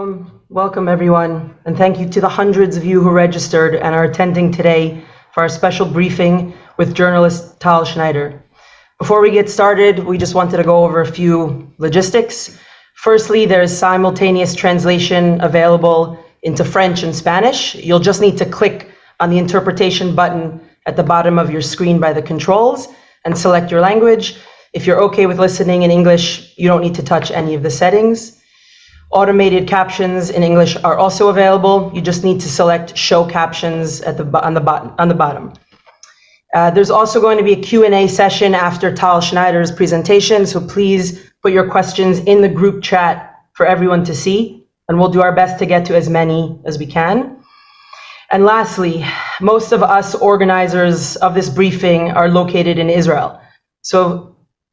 Shalom, welcome everyone, and thank you to the hundreds of you who registered and are attending today for our special briefing with journalist Tal Schneider. Before we get started, we just wanted to go over a few logistics. Firstly, there is simultaneous translation available into French and Spanish. You'll just need to click on the interpretation button at the bottom of your screen by the controls and select your language. If you're okay with listening in English, you don't need to touch any of the settings. Automated captions in English are also available. You just need to select Show Captions on the bottom. There's also going to be a Q&A session after Tal Schneider's presentation, so please put your questions in the group chat for everyone to see, and we'll do our best to get to as many as we can. And lastly, most of us organizers of this briefing are located in Israel. So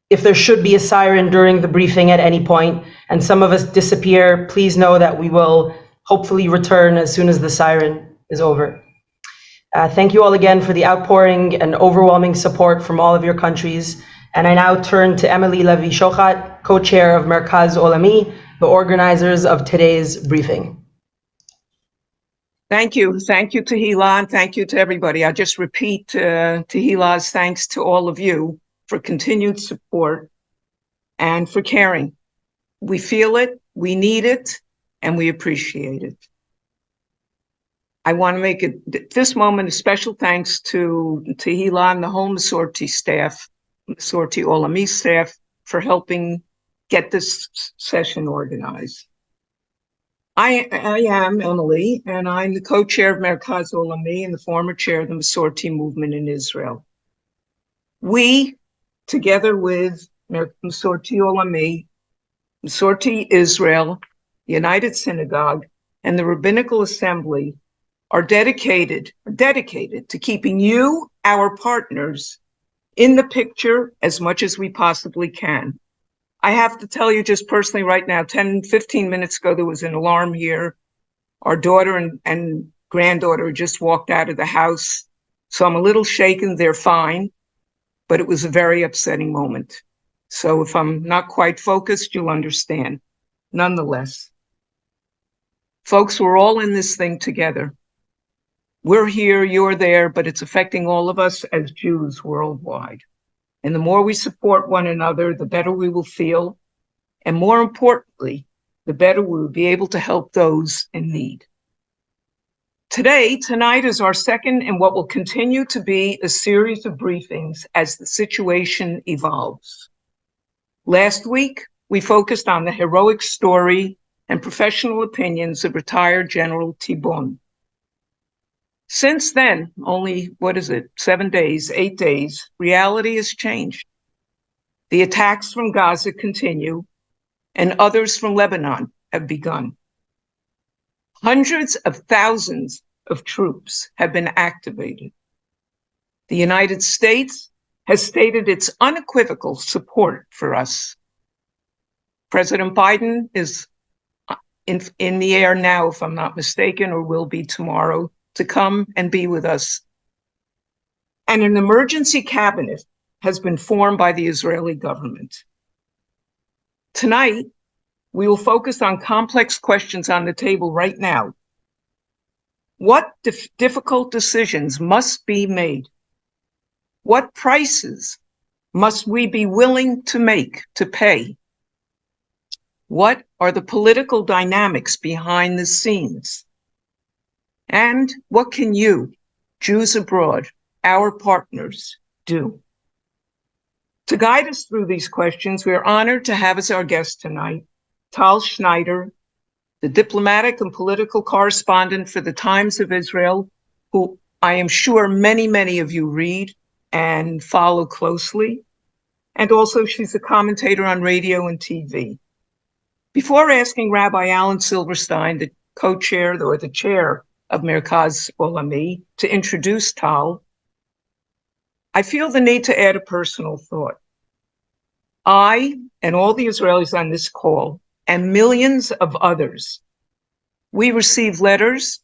if there should be a siren during the briefing at any point and some of us disappear, please know that we will hopefully return as soon as the siren is over. Thank you all again for the outpouring and overwhelming support from all of your countries. And I now turn to Emily Levy-Shochat, co-chair of Merkaz Olami, the organizers of today's briefing. Thank you. Thank you, Tehila, and thank you to everybody. I just repeat Tehila's thanks to all of you for continued support and for caring. We feel it, we need it, and we appreciate it. I want to make at this moment a special thanks to Tehila and the whole Masorti staff, Masorti Olami staff, for helping get this session organized. I am Emily, and I'm the co-chair of Merkaz Olami and the former chair of the Masorti movement in Israel. We, together with Masorti Olami, Masorti Israel, the United Synagogue, and the Rabbinical Assembly, are dedicated to keeping you, our partners, in the picture as much as we possibly can. I have to tell you just personally right now, 15 minutes ago, there was an alarm here. Our daughter and granddaughter just walked out of the house. So I'm a little shaken. They're fine, but it was a very upsetting moment. So if I'm not quite focused, you'll understand. Nonetheless, folks, we're all in this thing together. We're here, you're there, but it's affecting all of us as Jews worldwide. And the more we support one another, the better we will feel. And more importantly, the better we will be able to help those in need. Tonight is our second in what will continue to be a series of briefings as the situation evolves. Last week, we focused on the heroic story and professional opinions of retired General Tibon. Since then, only, 8 days, reality has changed. The attacks from Gaza continue, and others from Lebanon have begun. Hundreds of thousands of troops have been activated. The United States has stated its unequivocal support for us. President Biden is in the air now, if I'm not mistaken, or will be tomorrow, to come and be with us. And an emergency cabinet has been formed by the Israeli government. Tonight, we will focus on complex questions on the table right now. What difficult decisions must be made? What prices must we be willing to pay? What are the political dynamics behind the scenes? And what can you, Jews abroad, our partners, do? To guide us through these questions, we are honored to have as our guest tonight, Tal Schneider, the diplomatic and political correspondent for the Times of Israel, who I am sure many of you read and follow closely. And also she's a commentator on radio and TV. Before asking Rabbi Alan Silverstein, the co-chair or the chair of Merkaz Olami, to introduce Tal, I feel the need to add a personal thought. I and all the Israelis on this call and millions of others, we receive letters,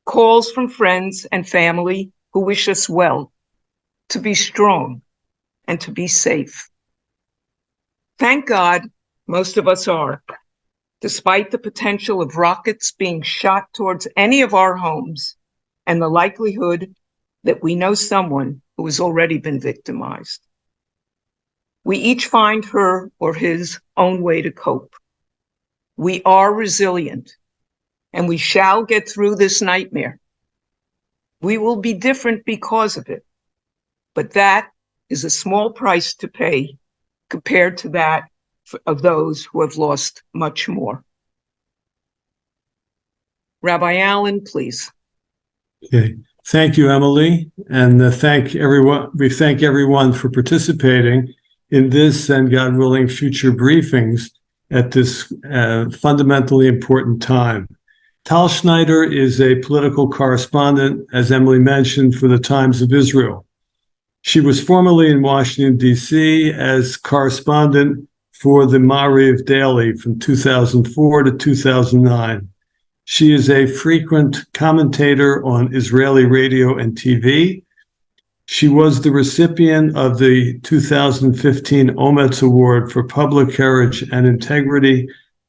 calls from friends and family who wish us well, to be strong and to be safe. Thank God, most of us are. despite the potential of rockets being shot towards any of our homes and the likelihood that we know someone who has already been victimized. We each find her or his own way to cope. We are resilient, and we shall get through this nightmare. We will be different because of it, but that is a small price to pay compared to that of those who have lost much more. Rabbi Allen, please. Okay. Thank you, Emily, and thank everyone. We thank everyone for participating in this and, God willing, future briefings at this fundamentally important time. Tal Schneider is a political correspondent, as Emily mentioned, for the Times of Israel. She was formerly in Washington, D.C. as correspondent for the Ma'ariv Daily from 2004 to 2009. She is a frequent commentator on Israeli radio and TV. She was the recipient of the 2015 Ometz Award for Public Courage and Integrity,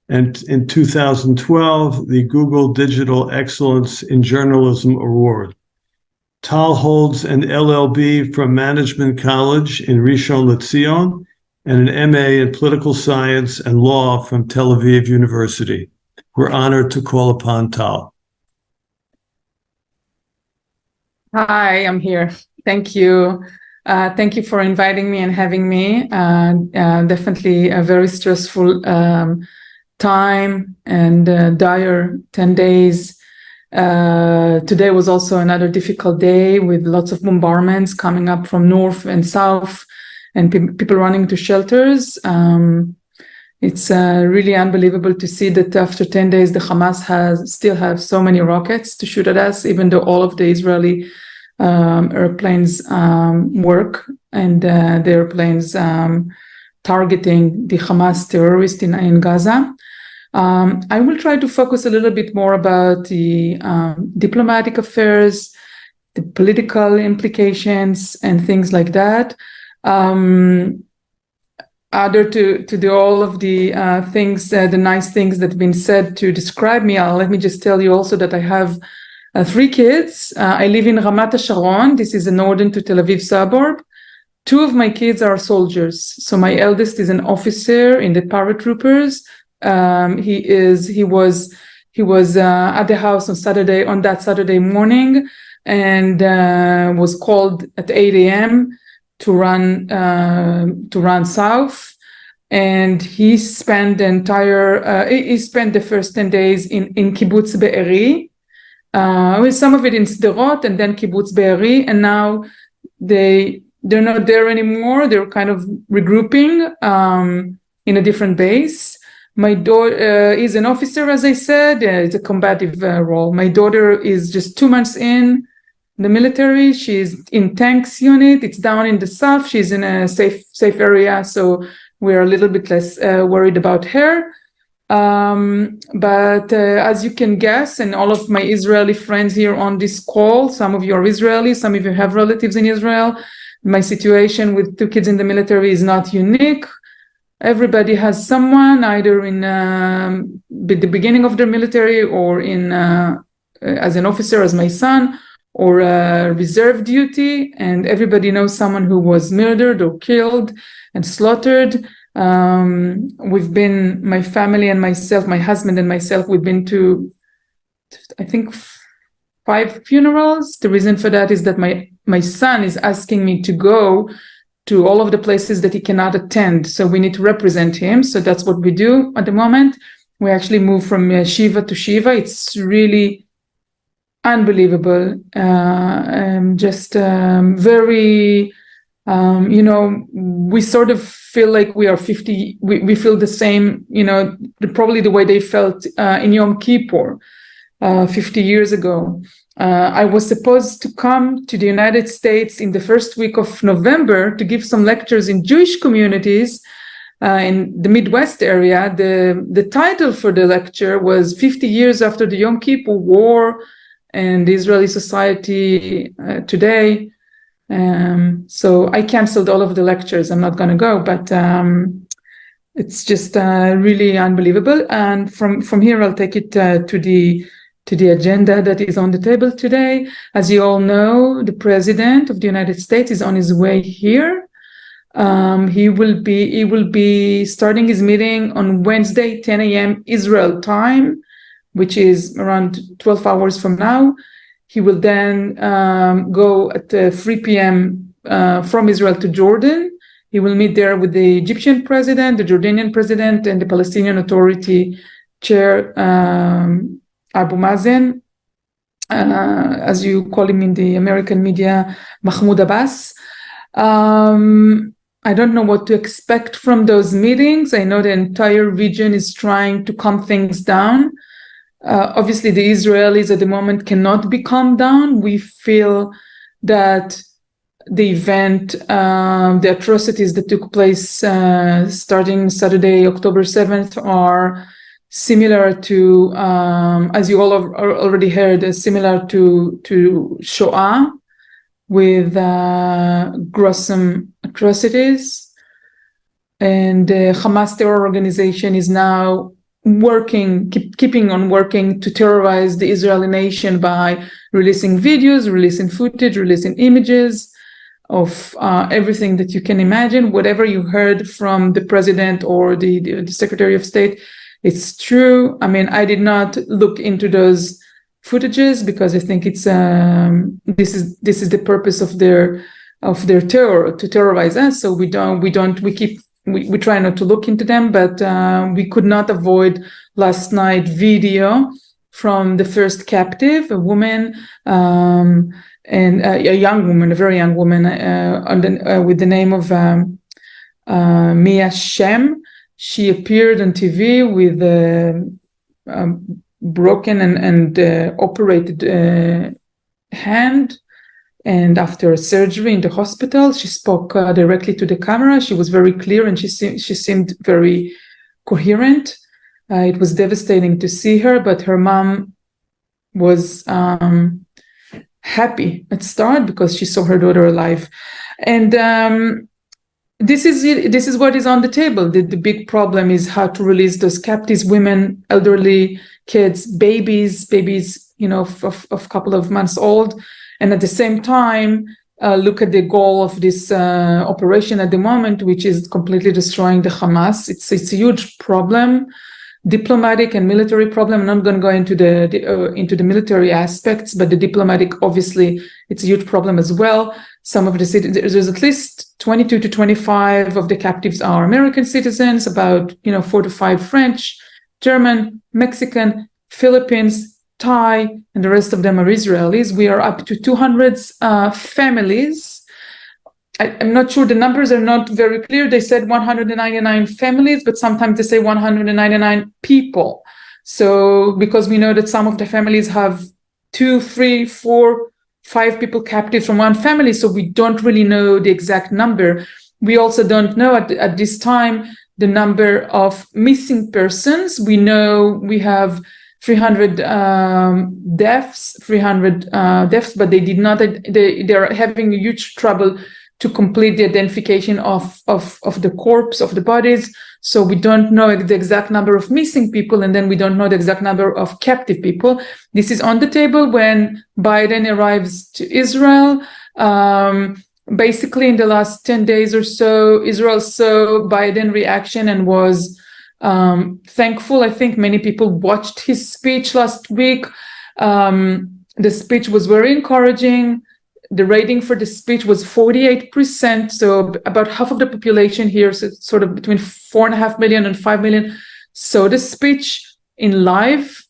and in 2012, the Google Digital Excellence in Journalism Award. Tal holds an LLB from Management College in Rishon LeZion and an MA in Political Science and Law from Tel Aviv University. We're honored to call upon Tal. Hi, I'm here. Thank you. Thank you for inviting me and having me. Definitely a very stressful time and dire 10 days. Today was also another difficult day with lots of bombardments coming up from north and south and people running to shelters. It's really unbelievable to see that after 10 days, the Hamas still have so many rockets to shoot at us, even though all of the Israeli airplanes work and the airplanes targeting the Hamas terrorists in Gaza. I will try to focus a little bit more about the diplomatic affairs, the political implications, and things like that. Other to do all of the things, the nice things that have been said to describe me, let me just tell you also that I have 3 kids. I live in Ramat HaSharon. This is a northern to Tel Aviv suburb. 2 of my kids are soldiers. So my eldest is an officer in the paratroopers. He was at the house on that Saturday morning and was called at 8 a.m. to run south, and he spent the first 10 days in Kibbutz Be'eri, with some of it in Sderot and then Kibbutz Be'eri, and now they're not there anymore. They're kind of regrouping in a different base. My daughter is an officer, as I said. It's a combative role. My daughter is just 2 months in the military. She's in tanks unit. It's down in the south. She's in a safe area, so we're a little bit less worried about her. But as you can guess, and all of my Israeli friends here on this call, some of you are Israeli, some of you have relatives in Israel. My situation with 2 kids in the military is not unique. Everybody has someone either in the beginning of their military or in as an officer, as my son, or reserve duty, and everybody knows someone who was murdered or killed and slaughtered. We've been, my family and myself, my husband and myself, we've been to, I think, 5 funerals. The reason for that is that my son is asking me to go to all of the places that he cannot attend. So we need to represent him. So that's what we do at the moment. We actually move from Shiva to Shiva. It's really unbelievable. Very, we sort of feel like we are 50. We feel the same, probably the way they felt in Yom Kippur 50 years ago. I was supposed to come to the United States in the first week of November to give some lectures in Jewish communities in the Midwest area. The title for the lecture was 50 years after the Yom Kippur War and Israeli society today. So I canceled all of the lectures. I'm not going to go, but It's just really unbelievable. And from here, I'll take it to the agenda that is on the table today. As you all know, the President of the United States is on his way here. He will be starting his meeting on Wednesday, 10 a.m. Israel time, which is around 12 hours from now. He will then go at 3 p.m. From Israel to Jordan. He will meet there with the Egyptian president, the Jordanian president, and the Palestinian Authority chair, Abu Mazen, as you call him in the American media, Mahmoud Abbas. I don't know what to expect from those meetings. I know the entire region is trying to calm things down. Obviously, the Israelis at the moment cannot be calmed down. We feel that the event, the atrocities that took place starting Saturday, October 7th, are similar to, as you all have already heard, similar to Shoah, with gruesome atrocities. And the Hamas terror organization is now keeping on working to terrorize the Israeli nation by releasing videos, releasing footage, releasing images of everything that you can imagine. Whatever you heard from the president or the Secretary of State, it's true. I mean, I did not look into those footages because I think it's this is the purpose of their terror, to terrorize us. So we try not to look into them, but we could not avoid last night video from the first captive, a woman, and a young woman, a very young woman, with the name of Mia Shem. She appeared on TV with a broken and operated hand. And after surgery in the hospital, she spoke directly to the camera. She was very clear and she seemed very coherent. It was devastating to see her, but her mom was happy at start because she saw her daughter alive. And this is what is on the table. The big problem is how to release those captives, women, elderly, kids, babies, of a couple of months old. And at the same time, look at the goal of this operation at the moment, which is completely destroying the Hamas. It's a huge problem, diplomatic and military problem. I'm not going to go into the military aspects, but the diplomatic, obviously, it's a huge problem as well. Some of the there's at least 22 to 25 of the captives are American citizens, about 4 to 5 French, German, Mexican, Philippines, Thai, and the rest of them are Israelis. We are up to 200 families. I'm not sure, the numbers are not very clear. They said 199 families, but sometimes they say 199 people. So because we know that some of the families have 2, 3, 4, 5 people captive from one family, so we don't really know the exact number. We also don't know at this time the number of missing persons. We know we have 300 deaths, but they are having a huge trouble to complete the identification of the corpse, of the bodies. So we don't know the exact number of missing people, and then we don't know the exact number of captive people. This is on the table when Biden arrives to Israel. Basically, in the last 10 days or so, Israel saw Biden reaction and was thankful. I think many people watched his speech last week. The speech was very encouraging. The rating for the speech was 48%. So about half of the population here, so sort of between 4.5 million and 5 million, saw the speech in live.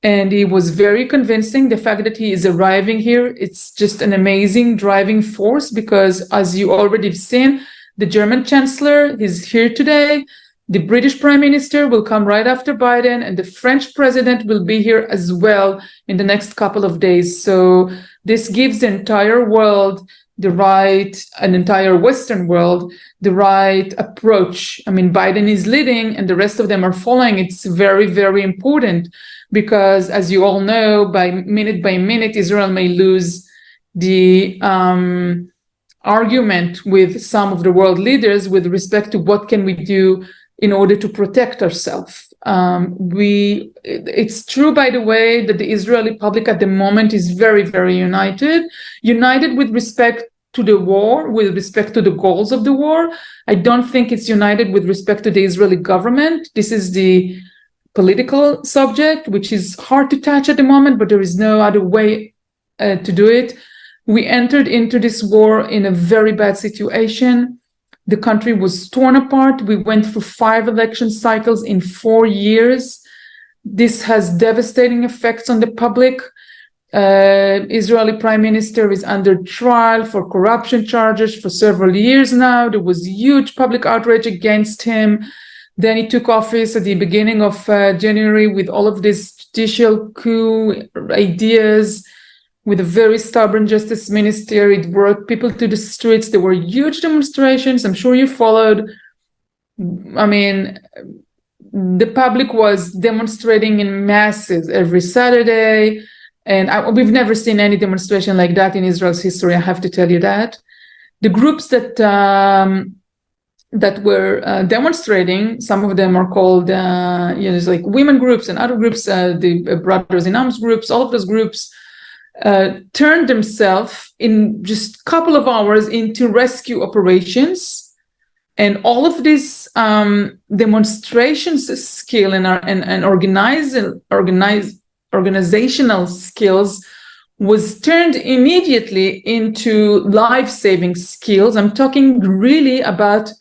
And he was very convincing. The fact that he is arriving here, it's just an amazing driving force because, as you already have seen, the German chancellor is here today. The British Prime Minister will come right after Biden, and the French president will be here as well in the next couple of days. So this gives the entire world the right, an entire Western world, the right approach. I mean, Biden is leading and the rest of them are following. It's very, very important because, as you all know, by minute, Israel may lose the argument with some of the world leaders with respect to what can we do in order to protect ourselves. It's true, by the way, that the Israeli public at the moment is very, very united with respect to the war, with respect to the goals of the war. I don't think it's united with respect to the Israeli government. This is the political subject, which is hard to touch at the moment, but there is no other way to do it. We entered into this war in a very bad situation. The country was torn apart. We went through 5 election cycles in 4 years. This has devastating effects on the public. Israeli Prime Minister is under trial for corruption charges for several years now. There was huge public outrage against him. Then he took office at the beginning of January with all of these judicial coup ideas, with a very stubborn justice minister. It brought people to the streets. There were huge demonstrations. I'm sure you followed. I mean, the public was demonstrating in masses every Saturday. And we've never seen any demonstration like that in Israel's history, I have to tell you that. The groups that were demonstrating, some of them are called, it's like women groups and other groups, the Brothers in Arms groups, all of those groups turned themselves in just a couple of hours into rescue operations. And all of this demonstrations skill and organizational skills was turned immediately into life-saving skills. I'm talking really about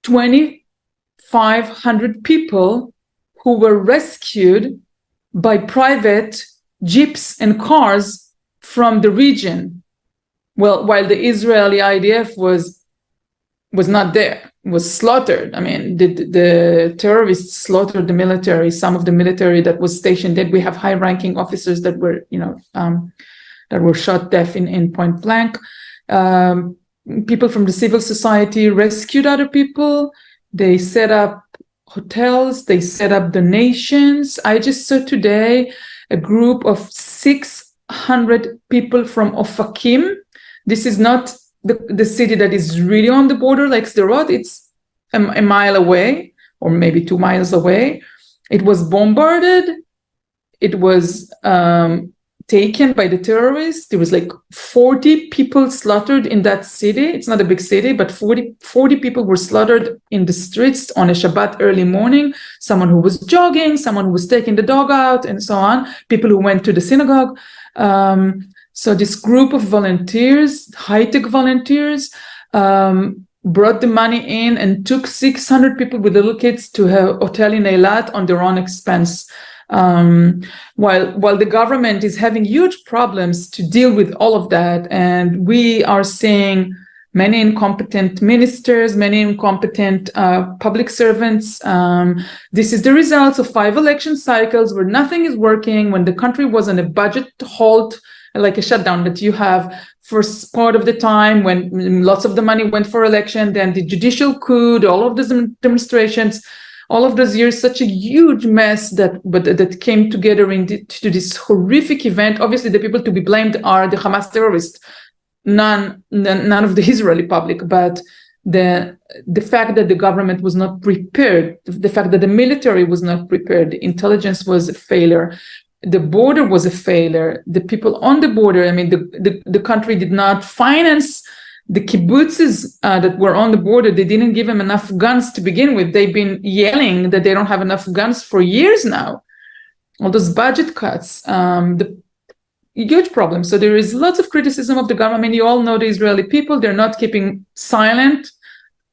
2,500 people who were rescued by private jeeps and cars from the region. Well, while the Israeli IDF was not there, was slaughtered. I mean, the terrorists slaughtered the military, some of the military that was stationed there. We have high-ranking officers that were, that were shot dead in point blank. People from the civil society rescued other people. They set up hotels. They set up donations. I just saw today a group of 600 people from Ofakim. This is not the city that is really on the border, like Sderot. It's a mile away, or maybe 2 miles away. It was bombarded. It was taken by the terrorists. There was like 40 people slaughtered in that city. It's not a big city, but 40 people were slaughtered in the streets on a Shabbat early morning. Someone who was jogging, someone who was taking the dog out, and so on. People who went to the synagogue. So this group of volunteers, high-tech volunteers, brought the money in and took 600 people with little kids to a hotel in Eilat on their own expense. While the government is having huge problems to deal with all of that, and we are seeing many incompetent ministers, many incompetent public servants. This is the result of 5 election cycles where nothing is working, when the country was on a budget halt, like a shutdown that you have for part of the time, when lots of the money went for election, then the judicial coup, all of those demonstrations, all of those years, such a huge mess that came together to this horrific event. Obviously, the people to be blamed are the Hamas terrorists, none of the Israeli public, but the fact that the government was not prepared, the fact that the military was not prepared, the intelligence was a failure. The border was a failure. The people on the border, I mean, the country did not finance the kibbutzes that were on the border. They didn't give them enough guns to begin with. They've been yelling that they don't have enough guns for years now. All those budget cuts, the huge problem. So there is lots of criticism of the government. You all know the Israeli people. They're not keeping silent,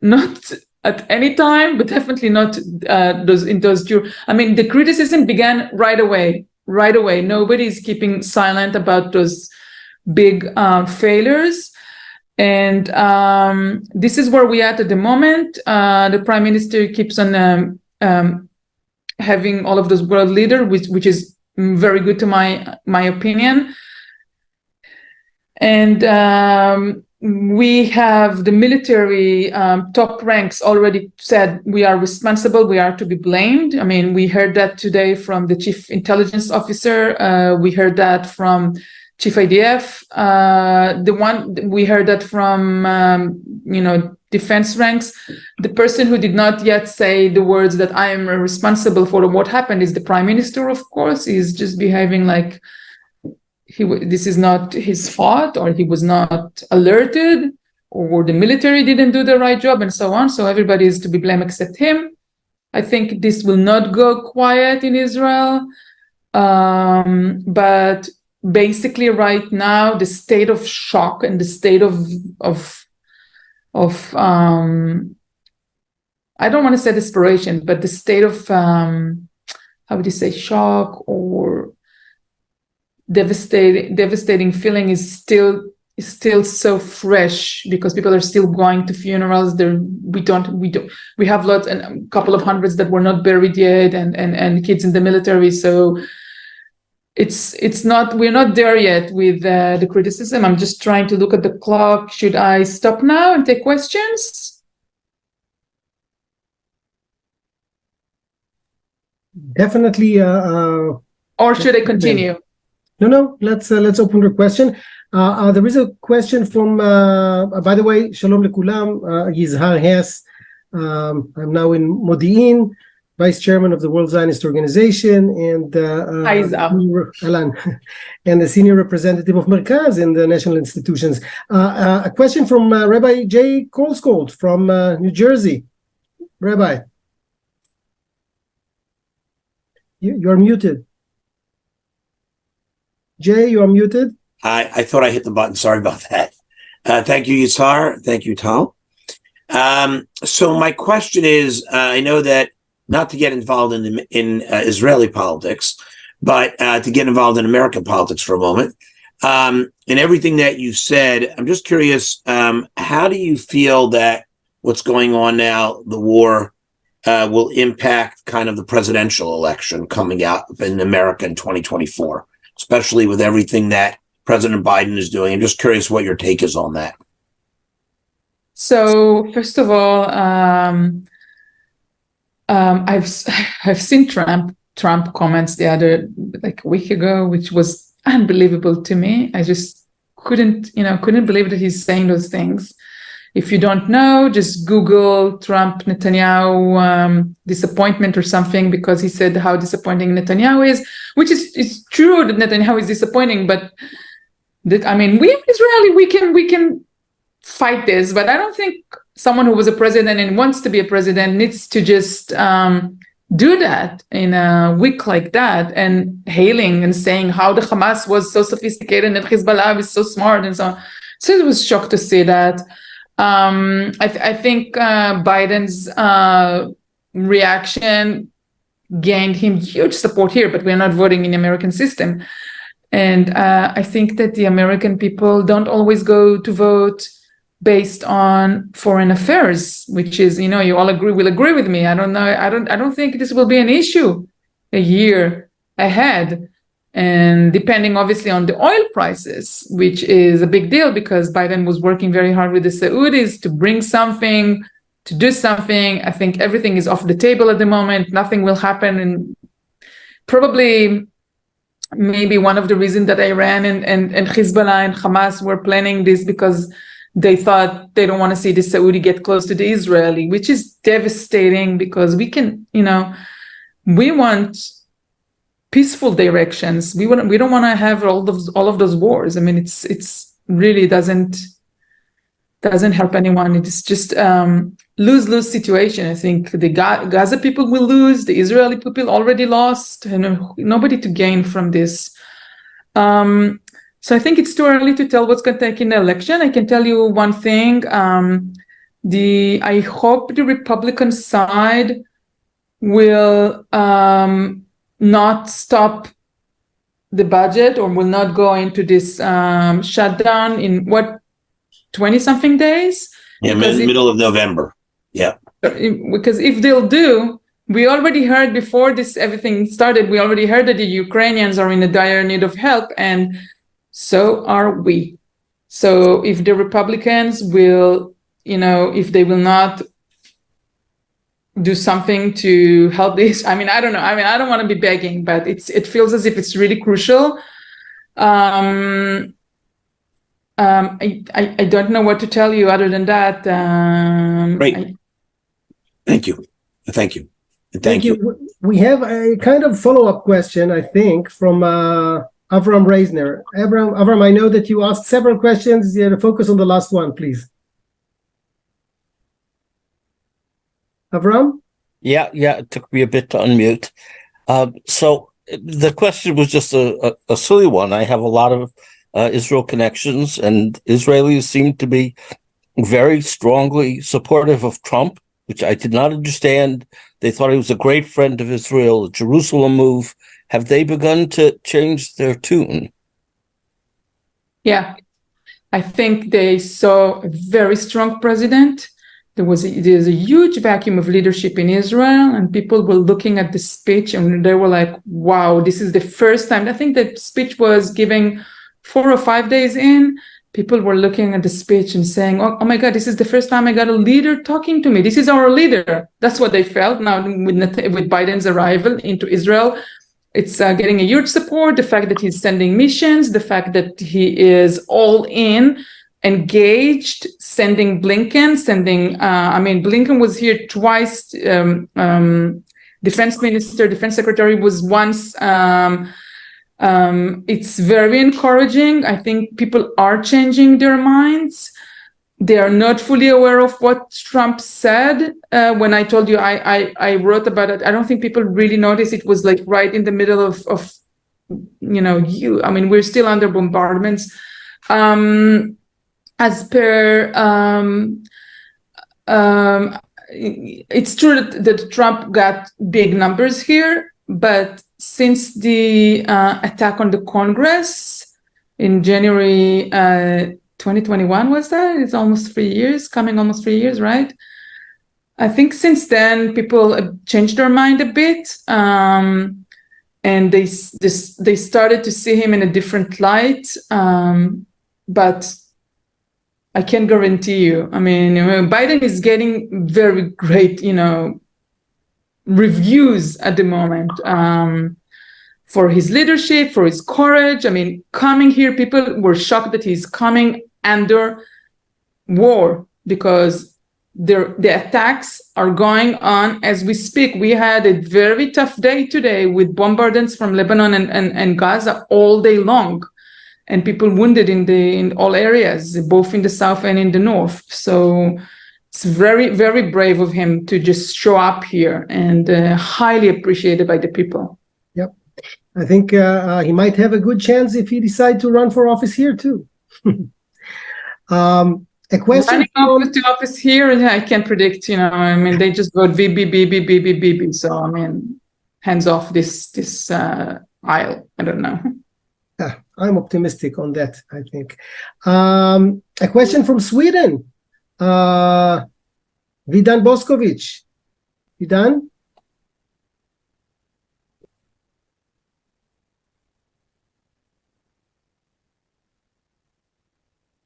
not at any time, but definitely not the criticism began right away. Nobody is keeping silent about those big failures. And this is where we are at the moment. The prime minister keeps on having all of those world leaders, which is very good to my opinion. And we have the military top ranks already said we are responsible, we are to be blamed. I mean, we heard that today from the chief intelligence officer. We heard that from chief IDF. The one we heard that from, defense ranks. The person who did not yet say the words that I am responsible for what happened is the prime minister, of course. He's just behaving like this is not his fault, or he was not alerted, or the military didn't do the right job, and so on. So everybody is to be blamed except him. I think this will not go quiet in Israel. But basically right now, the state of shock and the state of I don't want to say desperation, but the state of how would you say, shock or devastating feeling is still so fresh, because people are still going to funerals. We have lots, and a couple of hundreds that were not buried yet, and kids in the military. So it's not, we're not there yet with the criticism. I'm just trying to look at the clock. Should I stop now and take questions? Definitely. Or should I continue? No. Let's open the question. There is a question from. By the way, Shalom lekulam. Yizhar Hess. I'm now in Modi'in, Vice Chairman of the World Zionist Organization, and Alan, and the Senior Representative of Merkaz in the National Institutions. A question from Rabbi Jay Kolskold from New Jersey. Rabbi, you're muted. Jay, you are muted. I thought I hit the button. Sorry about that. Thank you, Yitzhar. Thank you, Tal. So my question is, I know that not to get involved in Israeli politics, but to get involved in American politics for a moment. In everything that you said, I'm just curious, how do you feel that what's going on now, the war, will impact kind of the presidential election coming out in America in 2024, especially with everything that President Biden is doing? I'm just curious what your take is on that. So first of all, I've seen Trump comments the other a week ago, which was unbelievable to me. I just couldn't believe that he's saying those things. If you don't know, just Google Trump Netanyahu disappointment or something, because he said how disappointing Netanyahu is, which is true that Netanyahu is disappointing, but we Israeli, we can fight this, but I don't think someone who was a president and wants to be a president needs to just do that in a week like that, and hailing and saying how the Hamas was so sophisticated and Hezbollah is so smart and so on. So it was shocked to see that. I think Biden's reaction gained him huge support here, but we're not voting in the American system. And I think that the American people don't always go to vote based on foreign affairs, which is, you all will agree with me. I don't think this will be an issue a year ahead. And depending obviously on the oil prices, which is a big deal, because Biden was working very hard with the Saudis to bring something, to do something. I think everything is off the table at the moment. Nothing will happen. And probably maybe one of the reasons that Iran and Hezbollah and Hamas were planning this, because they thought they don't want to see the Saudi get close to the Israeli, which is devastating, because we can, we want peaceful directions. We don't want to have all of those wars. I mean, it's really doesn't help anyone. It's just lose-lose situation. I think the Gaza people will lose. The Israeli people already lost, and nobody to gain from this. So I think it's too early to tell what's going to take in the election. I can tell you one thing. I hope the Republican side will not stop the budget, or will not go into this shutdown in 20-something days? Yeah, middle of November. Yeah. Because if they'll do, we already heard before everything started, we already heard that the Ukrainians are in a dire need of help, and so are we. So if the Republicans will, if they will not do something to help this, I don't know. I don't want to be begging, but it feels as if it's really crucial. I don't know what to tell you other than that. Great. Thank you. Thank you. Thank you. We have a kind of follow-up question, I think, from Avram Reisner. Avram, I know that you asked several questions. You have to focus on the last one, please. Avram? Yeah, it took me a bit to unmute. So the question was just a silly one. I have a lot of Israel connections, and Israelis seem to be very strongly supportive of Trump, which I did not understand. They thought he was a great friend of Israel, the Jerusalem move. Have they begun to change their tune? Yeah, I think they saw a very strong president. There's a huge vacuum of leadership in Israel, and people were looking at the speech and they were like, wow, this is the first time. I think that speech was given 4 or 5 days in. People were looking at the speech and saying, oh my God, this is the first time I got a leader talking to me. This is our leader. That's what they felt. Now with Biden's arrival into Israel, it's getting a huge support. The fact that he's sending missions, the fact that he is all in, engaged, sending Blinken, Blinken was here twice. Defense secretary was once. It's very encouraging. I think people are changing their minds. They are not fully aware of what Trump said. When I told you I wrote about it, I don't think people really noticed. It was like right in the middle of we're still under bombardments. As per, it's true that Trump got big numbers here, but since the attack on the Congress in January 2021, was that? It's almost 3 years, almost 3 years, right? I think since then, people have changed their mind a bit, and they started to see him in a different light, but I can guarantee you, Biden is getting very great, reviews at the moment for his leadership, for his courage. Coming here, people were shocked that he's coming under war because the attacks are going on as we speak. We had a very tough day today with bombardments from Lebanon and Gaza all day long, and people wounded in all areas, both in the south and in the north. So it's very, very brave of him to just show up here, and highly appreciated by the people. Yep. I think he might have a good chance if he decides to run for office here too. A question running to office here, I can't predict, they just vote BB. So, hands off this aisle. I don't know. I'm optimistic on that, I think. A question from Sweden. Vidan Boskovic. Vidan?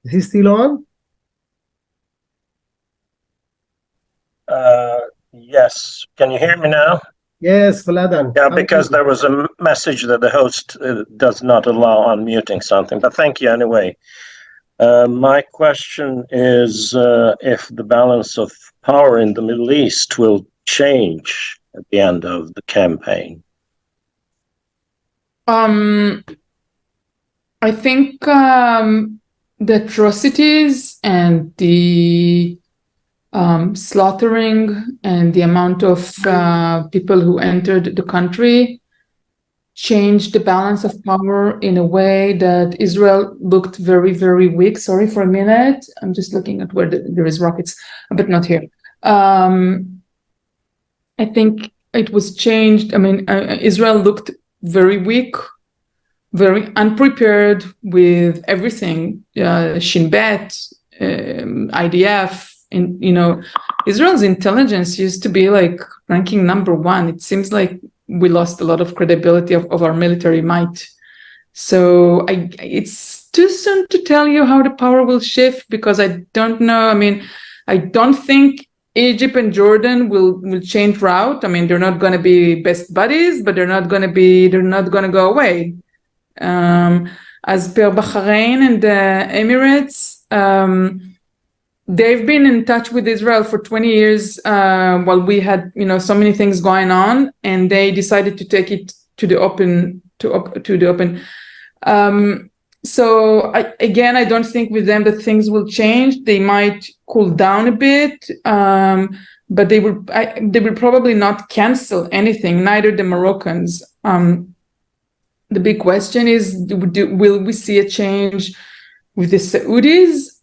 Is he still on? Yes. Can you hear me now? Yes, Vladan. Yeah, because there was a message that the host does not allow unmuting something, but thank you anyway. My question is if the balance of power in the Middle East will change at the end of the campaign. I think the atrocities and the slaughtering and the amount of people who entered the country changed the balance of power in a way that Israel looked very, very weak. Sorry for a minute. I'm just looking at where there is rockets, but not here. I think it was changed. Israel looked very weak, very unprepared with everything. Shin Bet, IDF. Israel's intelligence used to be like ranking number 1. It seems like we lost a lot of credibility of our military might. So it's too soon to tell you how the power will shift, because I don't know. I don't think Egypt and Jordan will change route. They're not going to be best buddies, but they're not going to go away. as per Bahrain and the Emirates, they've been in touch with Israel for 20 years while we had, so many things going on, and they decided to take it to the open. So I don't think with them that things will change. They might cool down a bit, but they will probably not cancel anything. Neither the Moroccans. The big question is, will we see a change with the Saudis?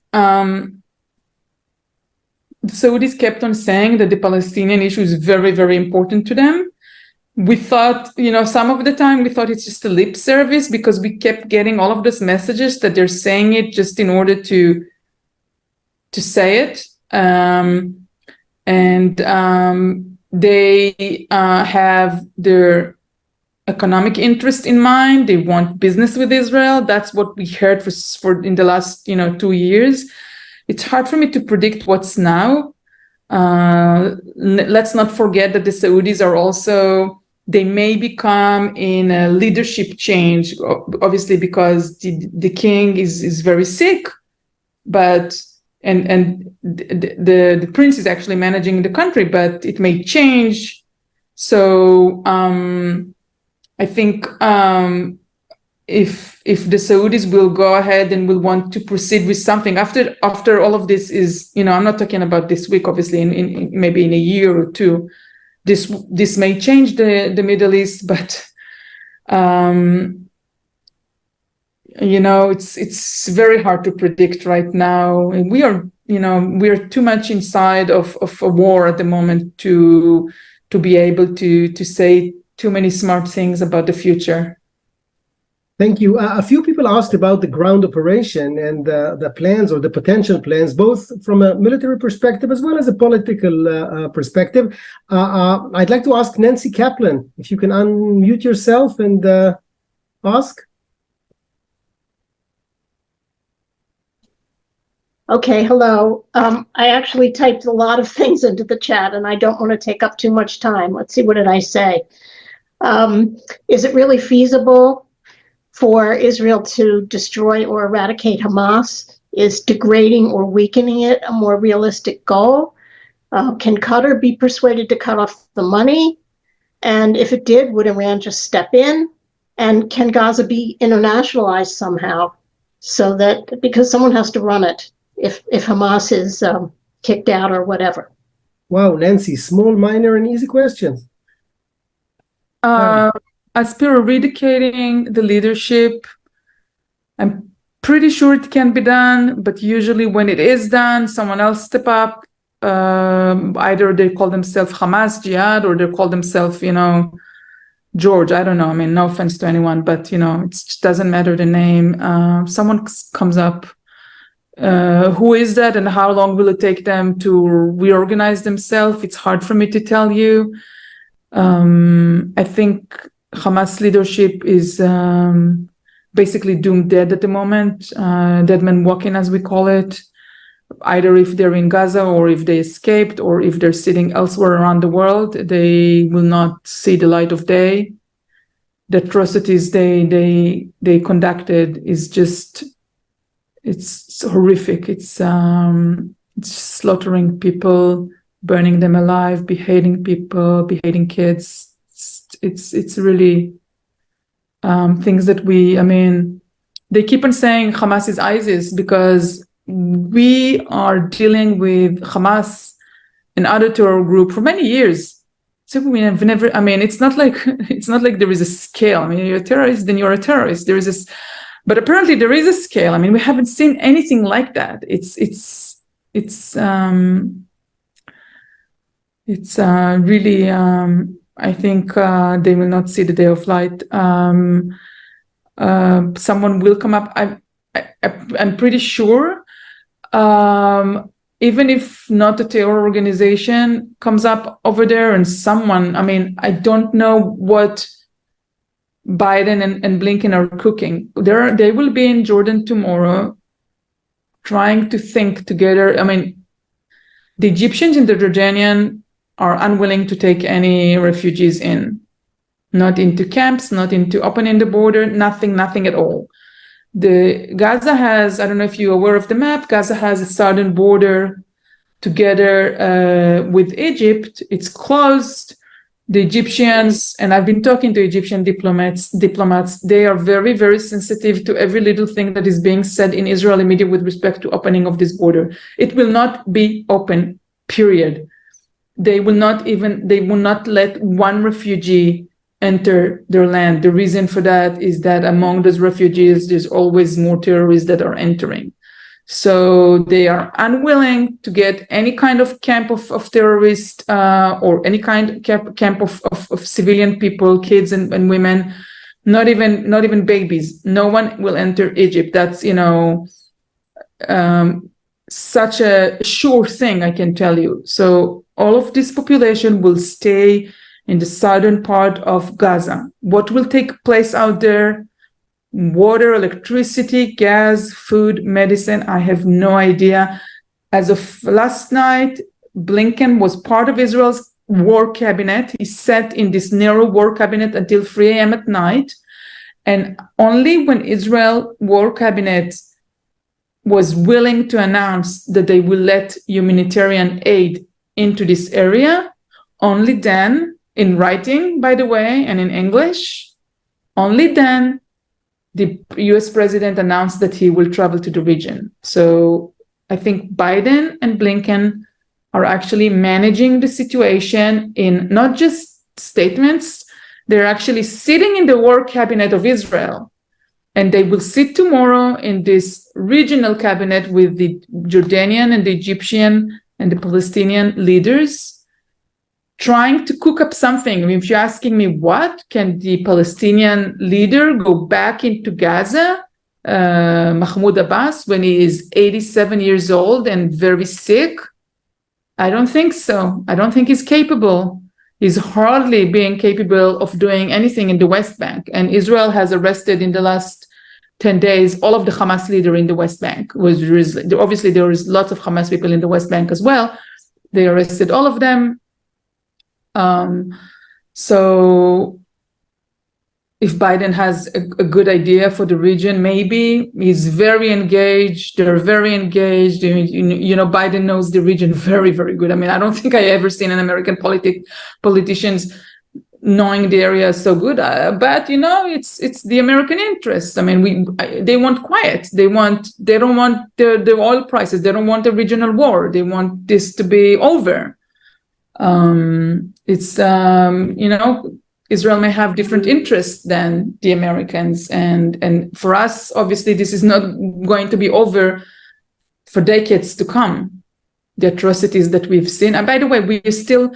The Saudis kept on saying that the Palestinian issue is very, very important to them. We thought, some of the time we thought it's just a lip service because we kept getting all of those messages that they're saying it just in order to say it. They have their economic interest in mind. They want business with Israel. That's what we heard for in the last 2 years. It's hard for me to predict what's now. Let's not forget that the Saudis are also, they may become in a leadership change, obviously because the king is very sick, but and the prince is actually managing the country, but it may change. So I think if the Saudis will go ahead and will want to proceed with something after all of this is, I'm not talking about this week, obviously, in maybe in a year or two, this may change the Middle East, but it's very hard to predict right now. And we are too much inside of a war at the moment to be able to say too many smart things about the future. Thank you. A few people asked about the ground operation and the plans or the potential plans, both from a military perspective as well as a political perspective. I'd like to ask Nancy Kaplan, if you can unmute yourself and ask. Okay, hello. I actually typed a lot of things into the chat and I don't want to take up too much time. Let's see, what did I say? Is it really feasible for Israel to destroy or eradicate Hamas? Is degrading or weakening it a more realistic goal? Can Qatar be persuaded to cut off the money? And if it did, would Iran just step in? And can Gaza be internationalized somehow so that, because someone has to run it if Hamas is kicked out or whatever? Wow, Nancy, small, minor, and easy questions. As per eradicating the leadership, I'm pretty sure it can be done, but usually when it is done, someone else step up. Either they call themselves Hamas, Jihad, or they call themselves, George. I don't know. I mean, no offense to anyone, but, it doesn't matter the name. Someone comes up. Who is that and how long will it take them to reorganize themselves? It's hard for me to tell you. I think Hamas leadership is basically doomed dead at the moment, dead man walking, as we call it, either if they're in Gaza or if they escaped or if they're sitting elsewhere around the world. They will not see the light of day. The atrocities they conducted is just, it's horrific. It's slaughtering people, burning them alive, beheading people, beheading kids. It's really things that they keep on saying Hamas is ISIS because we are dealing with Hamas and other terror group for many years. So we have never, it's not like there is a scale. You're a terrorist, then you're a terrorist. There is this, but apparently there is a scale. We haven't seen anything like that. It's really, I think they will not see the day of light. Someone will come up. I'm pretty sure, even if not a terror organization comes up over there and someone, I don't know what Biden and Blinken are cooking. They will be in Jordan tomorrow trying to think together. The Egyptians and the Jordanian are unwilling to take any refugees in, not into camps, not into opening the border, nothing at all. Gaza has, I don't know if you're aware of the map, Gaza has a southern border together with Egypt. It's closed. The Egyptians, and I've been talking to Egyptian diplomats, they are very, very sensitive to every little thing that is being said in Israeli media with respect to opening of this border. It will not be open, period. They will not let one refugee enter their land. The reason for that is that among those refugees, there's always more terrorists that are entering. So they are unwilling to get any kind of camp of terrorists or any kind of camp of civilian people, kids and women, not even babies. No one will enter Egypt. That's, such a sure thing, I can tell you. So all of this population will stay in the southern part of Gaza. What will take place out there? Water, electricity, gas, food, medicine, I have no idea. As of last night, Blinken was part of Israel's war cabinet. He sat in this narrow war cabinet until 3 a.m. at night. And only when Israel war cabinet was willing to announce that they will let humanitarian aid into this area, only then, in writing, by the way, and in English, only then the US president announced that he will travel to the region. So I think Biden and Blinken are actually managing the situation in not just statements, they're actually sitting in the war cabinet of Israel. And they will sit tomorrow in this regional cabinet with the Jordanian and the Egyptian and the Palestinian leaders, trying to cook up something. I mean, if you're asking me, what can the Palestinian leader go back into Gaza, Mahmoud Abbas, when he is 87 years old and very sick? I don't think so. I don't think he's capable. He's hardly being capable of doing anything in the West Bank. And Israel has arrested in the last 10 days all of the Hamas leader in the West Bank. Obviously, there is lots of Hamas people in the West Bank as well. They arrested all of them. So if Biden has a good idea for the region, maybe he's very engaged. They're very engaged. Biden knows the region very, very good. I mean, I don't think I ever seen an American politicians knowing the area so good. But it's the American interest. I mean, they want quiet. They don't want the oil prices. They don't want a regional war. They want this to be over. Israel may have different interests than the Americans, and for us, obviously, this is not going to be over for decades to come. The atrocities that we've seen, and by the way, we are still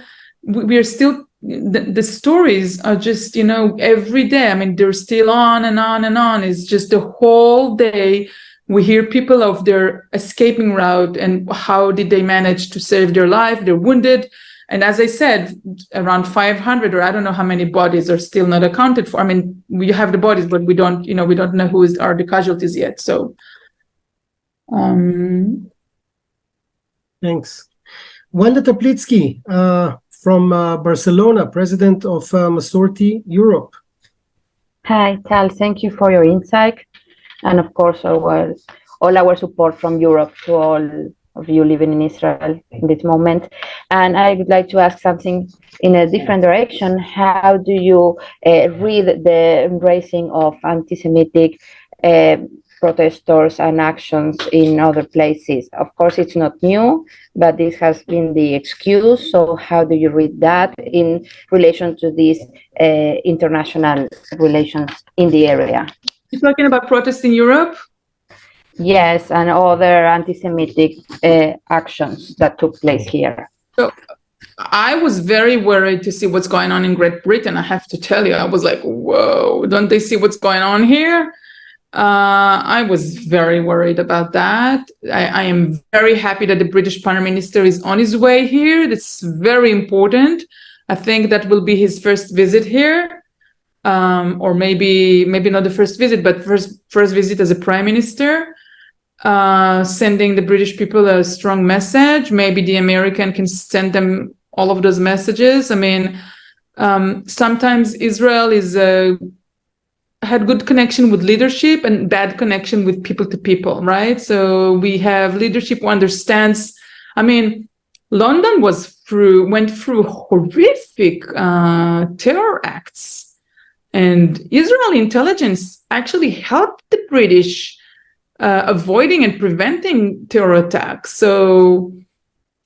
the stories are just every day. I mean, they're still on and on and on. It's just the whole day we hear people of their escaping route and how did they manage to save their life. They're wounded. And as I said, around 500 or I don't know how many bodies are still not accounted for. I mean, we have the bodies, but we don't know who are the casualties yet. So, thanks. Wanda Toplitsky from Barcelona, president of Masorti Europe. Hi, Tal. Thank you for your insight, and of course, all our support from Europe to all of you living in Israel in this moment. And I would like to ask something in a different direction. How do you read the embracing of anti-Semitic protesters and actions in other places? Of course, it's not new, but this has been the excuse. So how do you read that in relation to these international relations in the area? You're talking about protests in Europe? Yes, and other anti-Semitic actions that took place here. So I was very worried to see what's going on in Great Britain. I have to tell you, I was like, whoa, don't they see what's going on here? I was very worried about that. I am very happy that the British Prime Minister is on his way here. That's very important. I think that will be his first visit here. Or maybe not the first visit, but first visit as a Prime Minister. Sending the British people a strong message. Maybe the American can send them all of those messages. I mean, sometimes Israel is a had good connection with leadership and bad connection with people to people, right? So we have leadership who understands. I mean, London went through horrific terror acts, and Israeli intelligence actually helped the British avoiding and preventing terror attacks. So,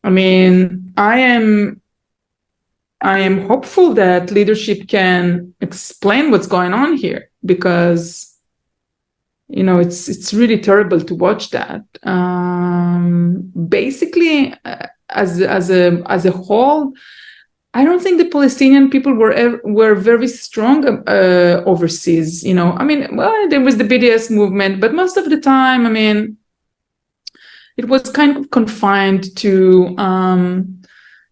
I mean, I am hopeful that leadership can explain what's going on here, because, you know, it's really terrible to watch that. Basically, as a whole, I don't think the Palestinian people were very strong overseas. You know, I mean, well, there was the BDS movement, but most of the time, I mean, it was kind of confined to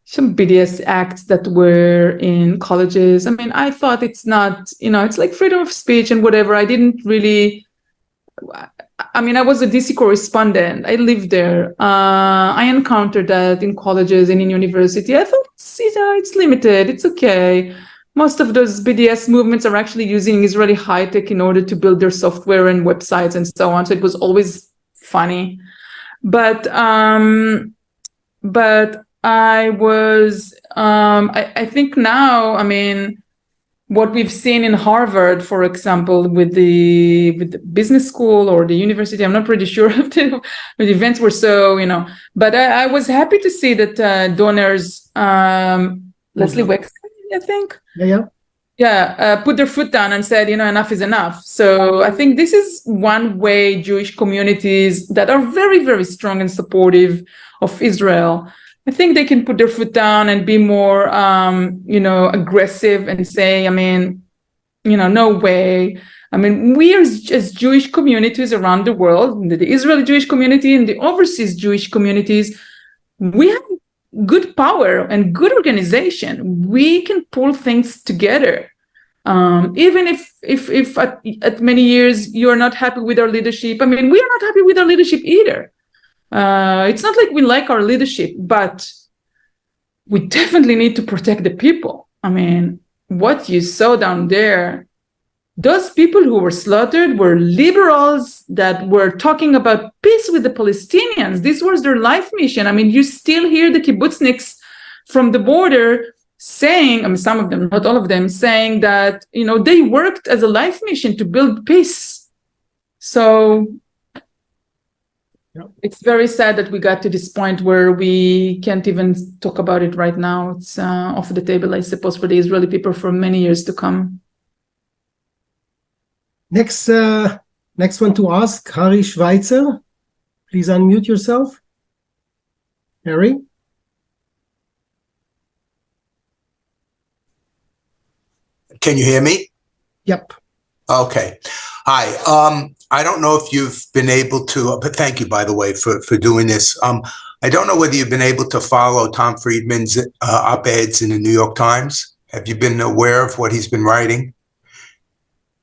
some BDS acts that were in colleges. I mean, I thought it's not, you know, it's like freedom of speech and whatever. I didn't really. I mean, I was a DC correspondent. I lived there. I encountered that in colleges and in university. I thought, it's limited. It's okay. Most of those BDS movements are actually using Israeli high tech in order to build their software and websites and so on. So it was always funny. But I was. I think now, I mean, what we've seen in Harvard, for example, with the business school or the university, I'm not pretty sure if the events were so, you know, but I was happy to see that donors, Leslie Wexler, I think, put their foot down and said, you know, enough is enough. So I think this is one way Jewish communities that are very, very strong and supportive of Israel, I think they can put their foot down and be more, you know, aggressive and say, I mean, you know, no way. I mean, we as Jewish communities around the world, the Israeli Jewish community and the overseas Jewish communities, we have good power and good organization. We can pull things together. Even if at many years you're not happy with our leadership. I mean, we are not happy with our leadership either. It's not like we like our leadership, but we definitely need to protect the people. I mean, what you saw down there, those people who were slaughtered were liberals that were talking about peace with the Palestinians. This was their life mission. I mean, you still hear the kibbutzniks from the border saying, I mean, some of them, not all of them, saying that, you know, they worked as a life mission to build peace. So it's very sad that we got to this point where we can't even talk about it right now. It's off the table, I suppose, for the Israeli people for many years to come. Next one to ask, Harry Schweitzer. Please unmute yourself. Harry? Can you hear me? Yep. Okay. Hi. I don't know if you've been able to, but thank you, by the way, for doing this. I don't know whether you've been able to follow Tom Friedman's op-eds in the New York Times. Have you been aware of what he's been writing?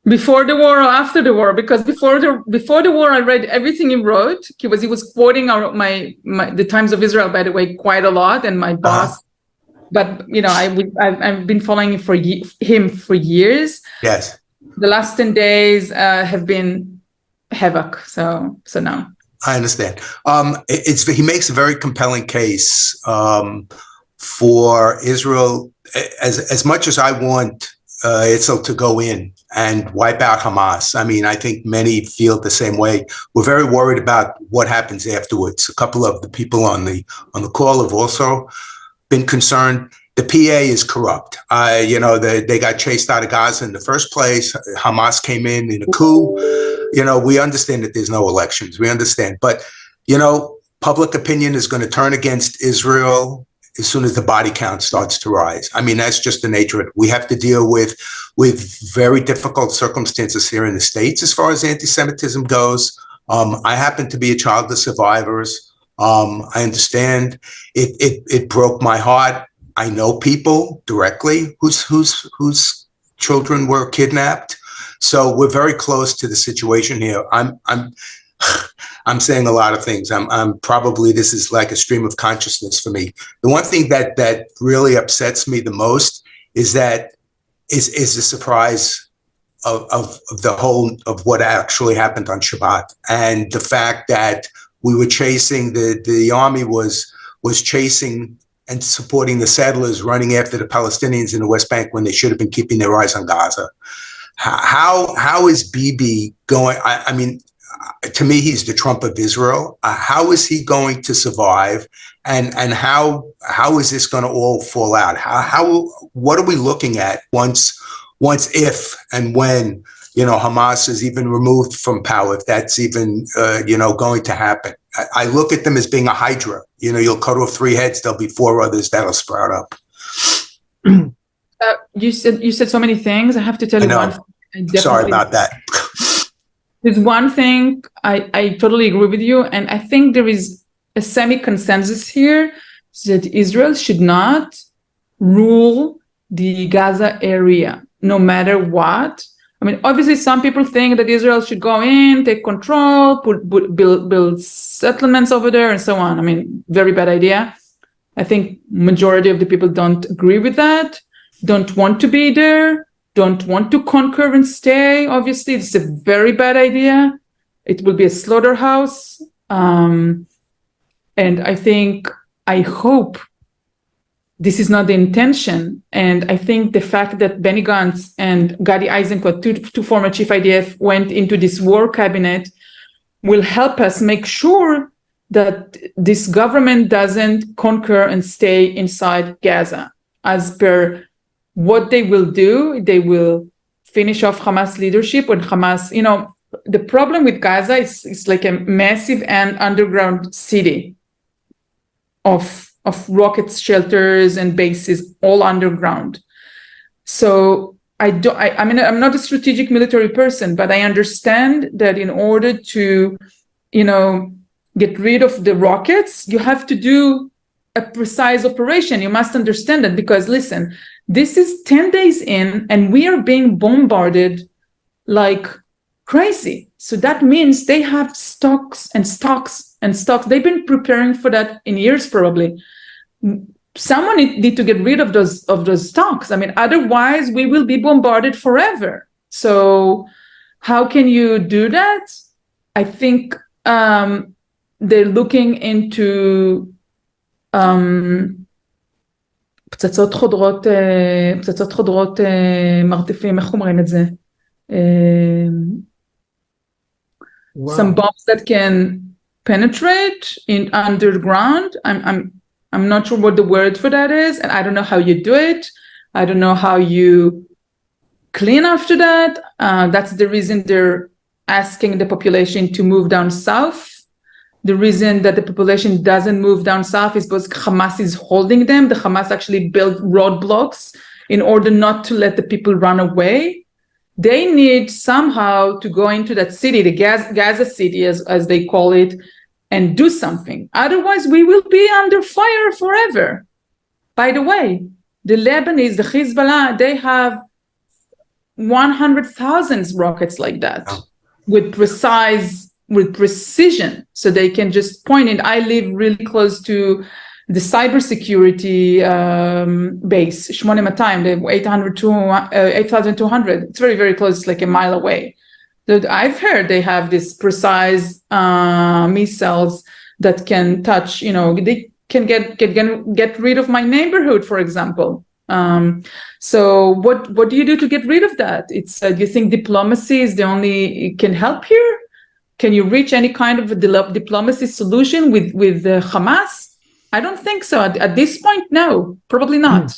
Before the war or after the war? Because before the war, I read everything he wrote. He was quoting the Times of Israel, by the way, quite a lot, and my boss. But you know, I've been following him for years. Yes. The last 10 days have been havoc. So now. I understand. He makes a very compelling case for Israel. As much as I want Israel to go in and wipe out Hamas, I mean, I think many feel the same way. We're very worried about what happens afterwards. A couple of the people on the call have also been concerned. The PA is corrupt. You know, they got chased out of Gaza in the first place. Hamas came in a coup. You know, we understand that there's no elections. We understand. But, you know, public opinion is going to turn against Israel as soon as the body count starts to rise. I mean, that's just the nature of it. We have to deal with very difficult circumstances here in the States as far as anti-Semitism goes. I happen to be a child of survivors. I understand it broke my heart. I know people directly whose children were kidnapped. So we're very close to the situation here. I'm saying a lot of things. I'm probably, this is like a stream of consciousness for me. The one thing that really upsets me the most is that is the surprise the whole of what actually happened on Shabbat, and the fact that we were chasing the army was chasing and supporting the settlers, running after the Palestinians in the West Bank when they should have been keeping their eyes on Gaza. How is Bibi going? I mean, to me, he's the Trump of Israel. How is he going to survive? And how is this going to all fall out? What are we looking at once if and when, Hamas is even removed from power, if that's even, going to happen? I look at them as being a hydra. You'll cut off 3 heads, there'll be 4 others that'll sprout up. You said so many things. I have to tell you one thing. Sorry about that. There's one thing I totally agree with you, and I think there is a semi-consensus here that Israel should not rule the Gaza area, no matter what. I mean, obviously, some people think that Israel should go in, take control, build settlements over there, and so on. I mean, very bad idea. I think majority of the people don't agree with that, don't want to be there, don't want to conquer and stay. Obviously, it's a very bad idea. It will be a slaughterhouse. And I hope this is not the intention. And I think the fact that Benny Gantz and Gadi Eisenkot, two former chief IDF, went into this war cabinet will help us make sure that this government doesn't conquer and stay inside Gaza. As per what they will do, they will finish off Hamas leadership. When Hamas, the problem with Gaza is it's like a massive and underground city of rocket shelters and bases, all underground. So I mean, I'm not a strategic military person, but I understand that in order to, get rid of the rockets, you have to do a precise operation. You must understand that, because listen, this is 10 days in and we are being bombarded like crazy. So that means they have stocks and stocks and stocks. They've been preparing for that in years, probably. Someone need to get rid of those stocks. I mean, otherwise we will be bombarded forever. So how can you do that? I think they're looking into פצצות חודרות מרתפים, איך אומרים את זה? Some bombs that can penetrate in underground. I'm not sure what the word for that is, and I don't know how you do it. I don't know how you clean after that. That's the reason they're asking the population to move down south. The reason that the population doesn't move down south is because Hamas is holding them. The Hamas actually built roadblocks in order not to let the people run away. They need somehow to go into that city, the Gaza city, as they call it, and do something. Otherwise, we will be under fire forever. By the way, the Lebanese, the Hezbollah, they have 100,000 rockets like that with precision, so they can just point it. I live really close to the cybersecurity base, 8200, the 8200. It's very, very close, like a mile away. I've heard they have this precise missiles that can touch, they can get rid of my neighborhood, for example. So what do you do to get rid of that? It's do you think diplomacy is the only can help here? Can you reach any kind of a diplomacy solution with Hamas? I don't think so. At this point, no, probably not.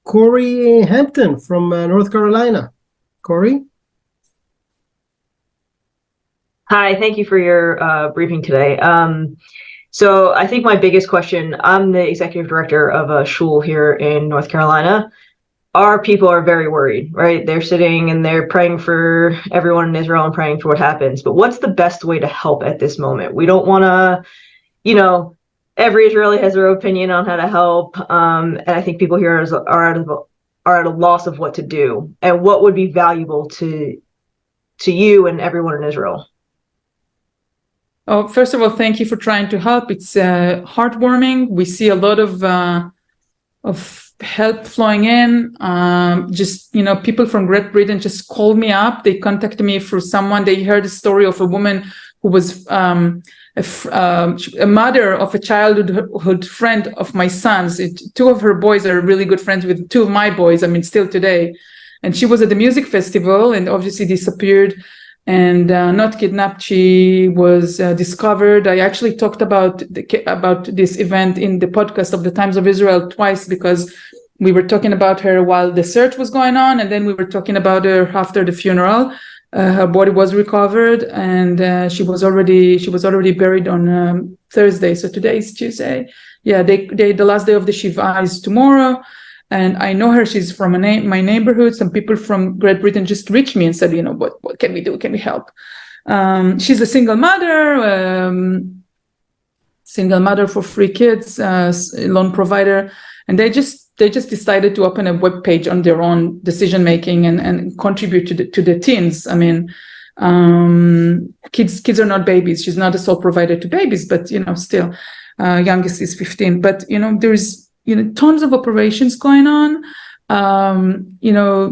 Corey Hampton from North Carolina. Corey? Hi, thank you for your briefing today. So I think my biggest question, I'm the executive director of a shul here in North Carolina. Our people are very worried, right? They're sitting and they're praying for everyone in Israel and praying for what happens. But what's the best way to help at this moment? We don't want to, every Israeli has their opinion on how to help. And I think people here are at a loss of what to do and what would be valuable to you and everyone in Israel. Oh, first of all, thank you for trying to help. It's heartwarming. We see a lot of help flowing in. Just, people from Great Britain just called me up. They contacted me through someone. They heard a story of a woman who was a mother of a childhood friend of my son's. Two of her boys are really good friends with two of my boys, still today. And she was at the music festival and obviously disappeared and not kidnapped. She was discovered. I actually talked about this event in the podcast of the Times of Israel twice, because we were talking about her while the search was going on, and then we were talking about her after the funeral. Her body was recovered, and she was already buried on Thursday. So today is Tuesday. Yeah, the last day of the Shiva is tomorrow. And I know her. She's from my neighborhood. Some people from Great Britain just reached me and said, what can we do? Can we help? She's a single mother for 3 kids, loan provider. And they just decided to open a web page on their own decision making and contribute to the teens. Kids are not babies. She's not a sole provider to babies, but still, youngest is 15. But there's tons of operations going on.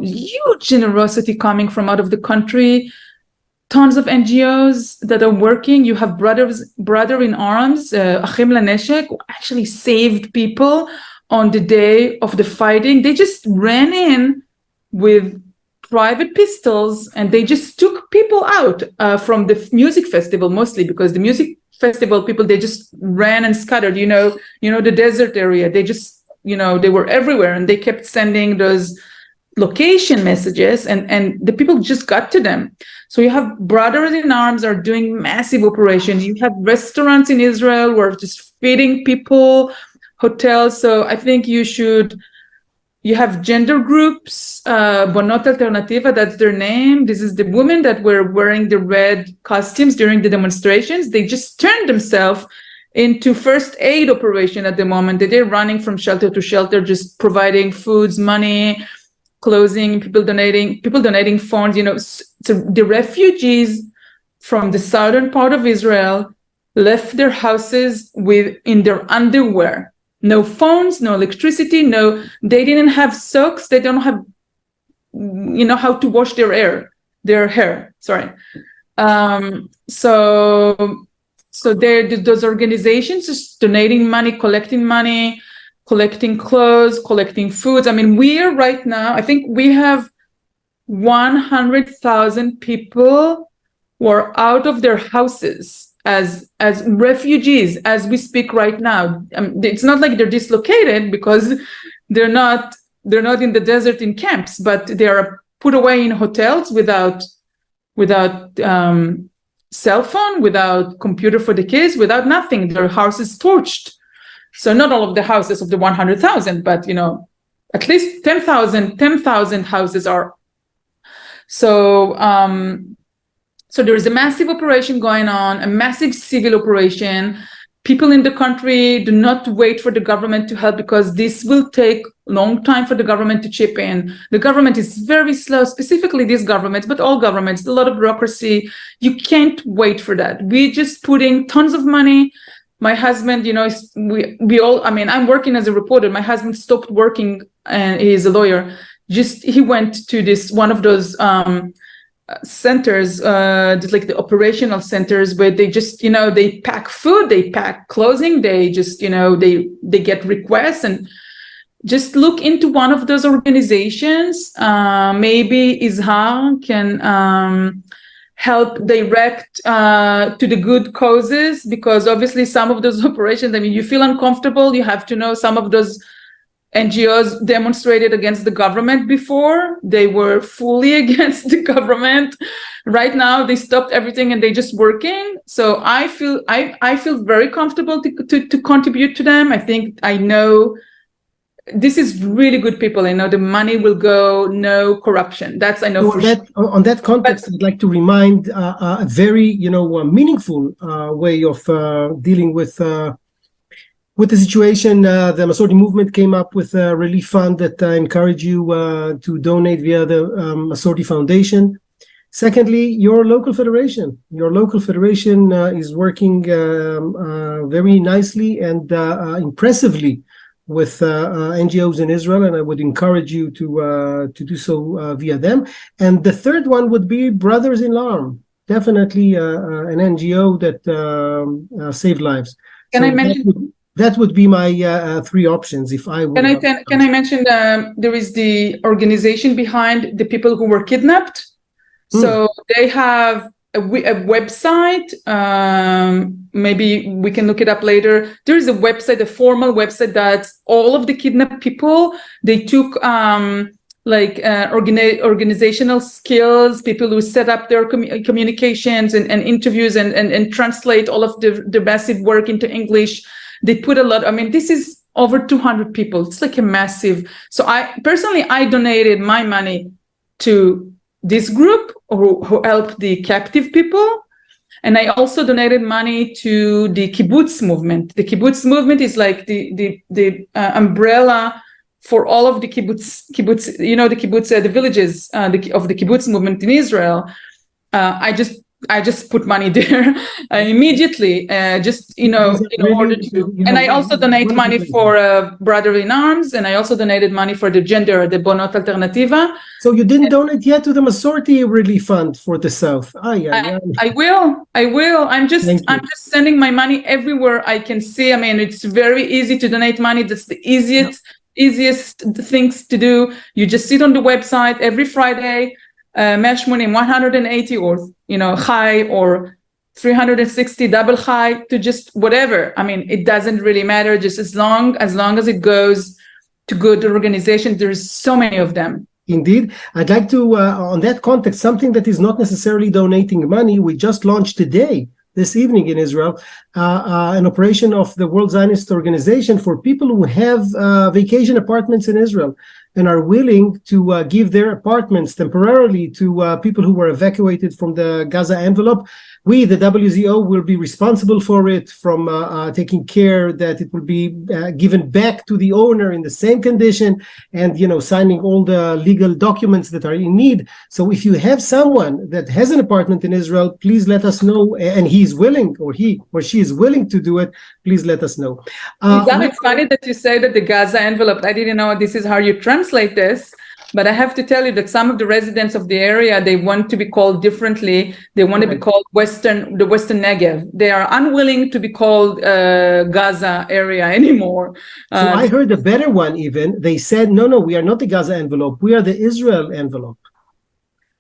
Huge generosity coming from out of the country. Tons of NGOs that are working. You have Brother in Arms, Achim Laneshek, who actually saved people on the day of the fighting. They just ran in with private pistols and they just took people out from the music festival, mostly because the music festival people, they just ran and scattered, the desert area. They just, they were everywhere and they kept sending those location messages and the people just got to them. So you have Brothers in Arms are doing massive operations. You have restaurants in Israel who are just feeding people, hotels. So I think you have gender groups, Bonot Alternativa, that's their name. This is the women that were wearing the red costumes during the demonstrations. They just turned themselves into first aid operation at the moment. They're running from shelter to shelter, just providing foods, money, clothing, people donating funds. So the refugees from the southern part of Israel left their houses in their underwear. No phones, no electricity, they didn't have socks. They don't have, how to wash their hair. Sorry. So those organizations just donating money, collecting clothes, collecting foods. We are right now, I think we have 100,000 people who are out of their houses as refugees as we speak right now. It's not like they're dislocated because they're not in the desert in camps, but they are put away in hotels without cell phone, without computer for the kids, without nothing. Their houses torched. So not all of the houses of the 100,000, but at least 10,000 houses are. So there is a massive operation going on, a massive civil operation. People in the country do not wait for the government to help because this will take a long time for the government to chip in. The government is very slow, specifically this government, but all governments, a lot of bureaucracy. You can't wait for that. We just put in tons of money. My husband, we all, I'm working as a reporter. My husband stopped working and he's a lawyer. He went to one of those centers, like the operational centers where they just, they pack food, they pack clothing, they just, they get requests, and just look into one of those organizations. Maybe Izhar can help direct to the good causes, because obviously some of those operations, you feel uncomfortable. You have to know some of those NGOs demonstrated against the government before. They were fully against the government. Right now, they stopped everything and they just working. So I feel very comfortable to contribute to them. I know this is really good people. I know the money will go, no corruption. That's I know. On that context, I'd like to remind a very meaningful way of dealing with the situation. The Masorti movement came up with a relief fund that I encourage you to donate via the Masorti Foundation. Secondly, your local federation is working very nicely and impressively with NGOs in Israel, and I would encourage you to do so via them. And the third one would be Brothers in Alarm, definitely an NGO that saved lives. Can I mention? That would be my three options if I would. Can I mention there is the organization behind the people who were kidnapped? So they have a website. Maybe we can look it up later. There is a website, a formal website that all of the kidnapped people, they took organizational skills, people who set up their communications and interviews and translate all of the massive work into English. They put a lot. I mean, this is over 200 people. It's like a massive. So I donated my money to this group who helped the captive people. And I also donated money to the kibbutz movement. The kibbutz movement is like the umbrella for all of the kibbutz, you know, the kibbutz, the villages of the kibbutz movement in Israel. I just put money there immediately, just, you know, in order to, and I also donate money for Brother in Arms, and I also donated money for the gender, the Bonot Alternativa. So you didn't donate yet to the Masorti Relief Fund for the South? I will. I'm just sending my money everywhere I can see. I mean, it's very easy to donate money. That's the easiest things to do. You just sit on the website every Friday, match money 180 or, you know, high or 360 double high to just whatever. I mean, it doesn't really matter, just as long as it goes to good organizations. There's so many of them. Indeed. I'd like to, on that context, something that is not necessarily donating money. We just launched today, this evening in Israel, an operation of the World Zionist Organization for people who have vacation apartments in Israel and are willing to give their apartments temporarily to people who were evacuated from the Gaza envelope. We, the WZO, will be responsible for it, from taking care that it will be given back to the owner in the same condition, and, you know, signing all the legal documents that are in need. So if you have someone that has an apartment in Israel, please let us know, and he's willing, or he or she is willing to do it, please let us know. It's funny that you say that the Gaza envelope. I didn't know this is how you translate this. But I have to tell you that some of the residents of the area, they want to be called differently. They want to be called the Western Negev. They are unwilling to be called Gaza area anymore. So I heard a better one even. They said, no, we are not the Gaza envelope. We are the Israel envelope.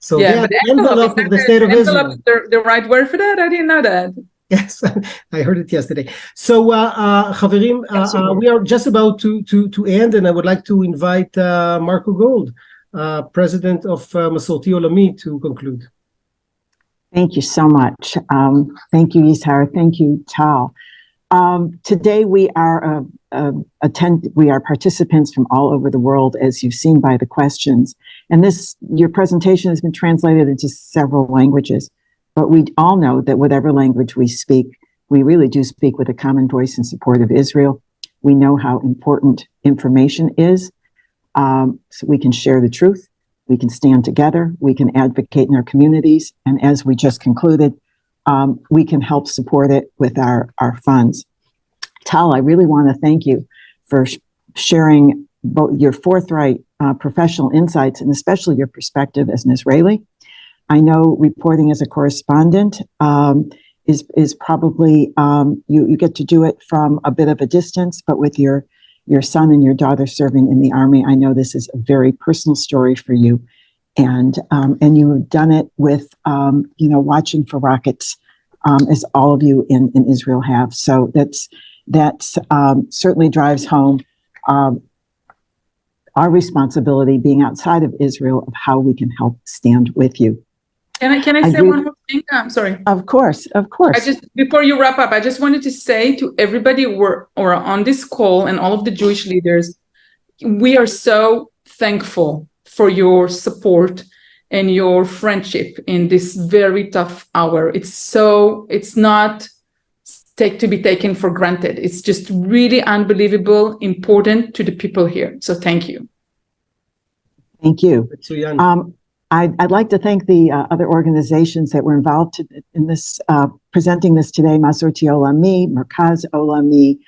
So yeah, they are the envelope of the state of Israel. The right word for that? I didn't know that. Yes, I heard it yesterday. So, Chaverim, we are just about to end, and I would like to invite Marco Gold, president of Masorti Olami, to conclude. Thank you so much. Thank you, Yishar. Thank you, Tal. Today we are participants from all over the world, as you've seen by the questions. And your presentation has been translated into several languages. But we all know that whatever language we speak, we really do speak with a common voice in support of Israel. We know how important information is, so we can share the truth, we can stand together, we can advocate in our communities, and as we just concluded, we can help support it with our funds. Tal, I really want to thank you for sharing both your forthright professional insights and especially your perspective as an Israeli. I know reporting as a correspondent is probably, you get to do it from a bit of a distance, but with your son and your daughter serving in the army, I know this is a very personal story for you. And you have done it with, watching for rockets, as all of you in Israel have. So that's certainly drives home our responsibility being outside of Israel of how we can help stand with you. Can I say one more thing? I'm sorry. Of course. Before you wrap up, I just wanted to say to everybody who are on this call and all of the Jewish leaders, we are so thankful for your support and your friendship in this very tough hour. It's not to be taken for granted. It's just really unbelievable, important to the people here. So thank you. Thank you. I'd like to thank the other organizations that were involved in this, presenting this today, Masorti Olami, Merkaz Olami,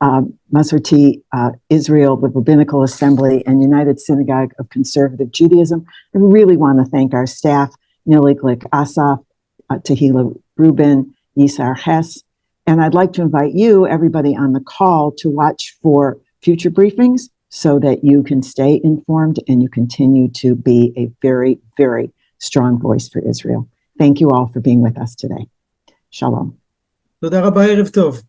Masorti Israel, the Rabbinical Assembly, and United Synagogue of Conservative Judaism. I really want to thank our staff, Nili Glick Asaf, Tehila Rubin, Yisar Hess, and I'd like to invite you, everybody on the call, to watch for future briefings so that you can stay informed and you continue to be a very, very strong voice for Israel. Thank you all for being with us today. Shalom. תודה רבה, ערב טוב.